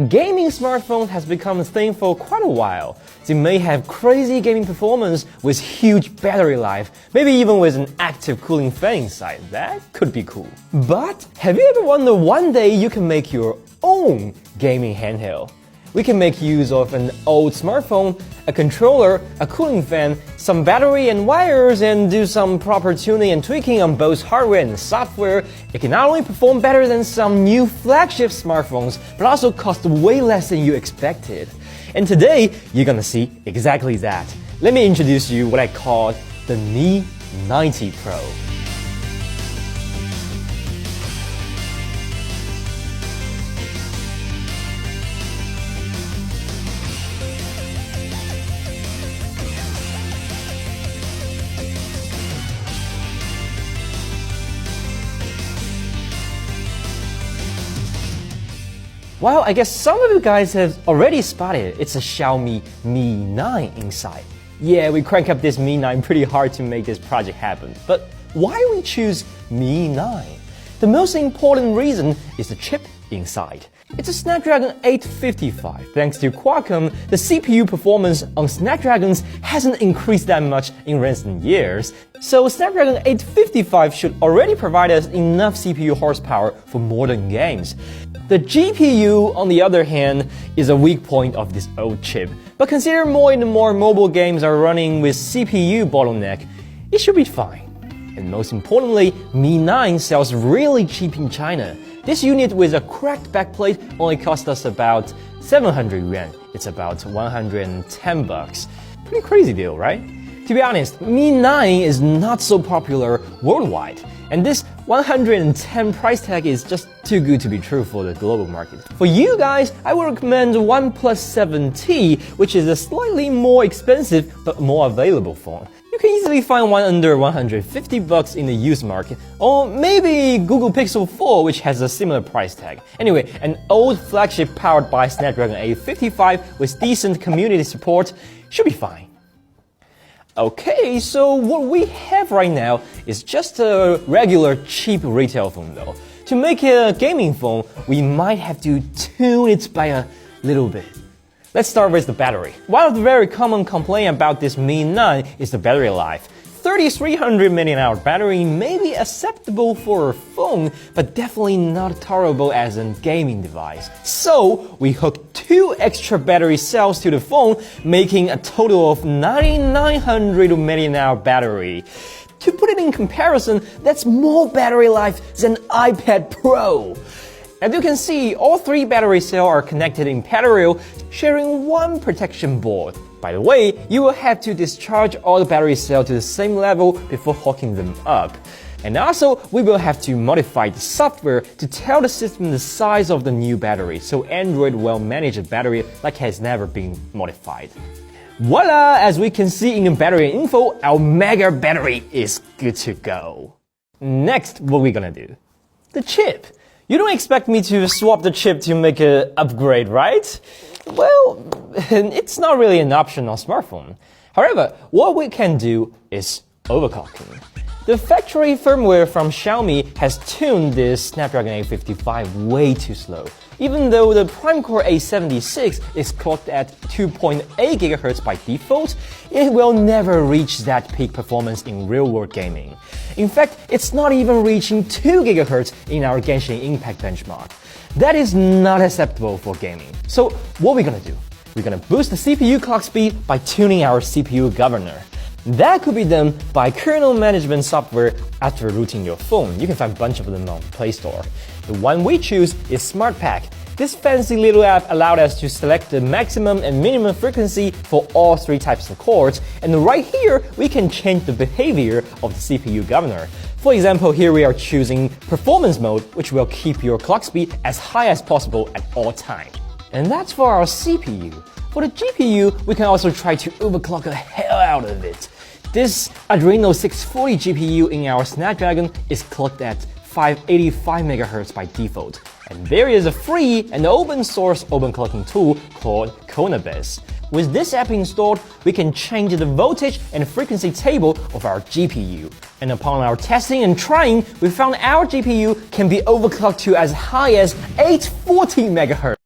Gaming smartphone has become a thing for quite a while. They may have crazy gaming performance with huge battery life, maybe even with an active cooling fan inside. That could be cool. But have you ever wondered one day you can make your own gaming handheld? We can make use of an old smartphone, a controller, a cooling fan, some battery and wires, and do some proper tuning and tweaking on both hardware and software. It can not only perform better than some new flagship smartphones, but also cost way less than you expected. And today, you're gonna see exactly that. Let me introduce you what I call the Mi 90 Pro. Well, I guess some of you guys have already spotted it's a Xiaomi Mi 9 inside. Yeah, we crank up this Mi 9 pretty hard to make this project happen. But why we choose Mi 9? The most important reason is the chip inside. It's a Snapdragon 855. Thanks to Qualcomm, the CPU performance on Snapdragons hasn't increased that much in recent years. So Snapdragon 855 should already provide us enough CPU horsepower for modern games. The GPU, on the other hand, is a weak point of this old chip. But consider more and more mobile games are running with CPU bottleneck, it should be fine. And most importantly, Mi 9 sells really cheap in China. This unit with a cracked backplate only cost us about 700 yuan. It's about 110 bucks. Pretty crazy deal, right? To be honest, Mi 9 is not so popular worldwide. And this 110 price tag is just too good to be true for the global market. For you guys, I would recommend OnePlus 7T, which is a slightly more expensive but more available phone. You can easily find one under 150 bucks in the used market, or maybe Google Pixel 4, which has a similar price tag. Anyway, an old flagship powered by Snapdragon 855 with decent community support should be fine. Okay, so what we have right now is just a regular cheap retail phone though. To make a gaming phone, we might have to tune it by a little bit. Let's start with the battery. One of the very common complaints about this Mi 9 is the battery life. 3300 mAh battery may be acceptable for a phone, but definitely not tolerable as a gaming device. So, we hooked 2 extra battery cells to the phone, making a total of 9900 mAh battery. To put it in comparison, that's more battery life than iPad Pro. As you can see, all 3 battery cells are connected in parallel, sharing one protection board. By the way, you will have to discharge all the battery cells to the same level before hooking them up. And also, we will have to modify the software to tell the system the size of the new battery, so Android will manage the battery like it has never been modified. Voila! As we can see in the battery info, our mega battery is good to go. Next, what are we gonna do? The chip. You don't expect me to swap the chip to make an upgrade, right? Well, it's not really an option on smartphone. However, what we can do is overclocking. The factory firmware from Xiaomi has tuned this Snapdragon 855 way too slow. Even though the Prime-Core A76 is clocked at 2.8 GHz by default, it will never reach that peak performance in real-world gaming. In fact, it's not even reaching 2 GHz in our Genshin Impact benchmark. That is not acceptable for gaming. So what are we gonna do? We're gonna boost the CPU clock speed by tuning our CPU governor. That could be done by kernel management software after rooting your phone. You can find a bunch of them on Play Store. The one we choose is SmartPack. This fancy little app allowed us to select the maximum and minimum frequency for all 3 types of cores, and right here we can change the behavior of the CPU governor. For example, here we are choosing performance mode, which will keep your clock speed as high as possible at all times. And that's for our CPU. For the GPU, we can also try to overclock the hell out of it. This Adreno 640 GPU in our Snapdragon is clocked at 585 MHz by default. And there is a free and open source overclocking tool called Konabes. With this app installed, we can change the voltage and frequency table of our GPU. And upon our testing and trying, we found our GPU can be overclocked to as high as 840 MHz.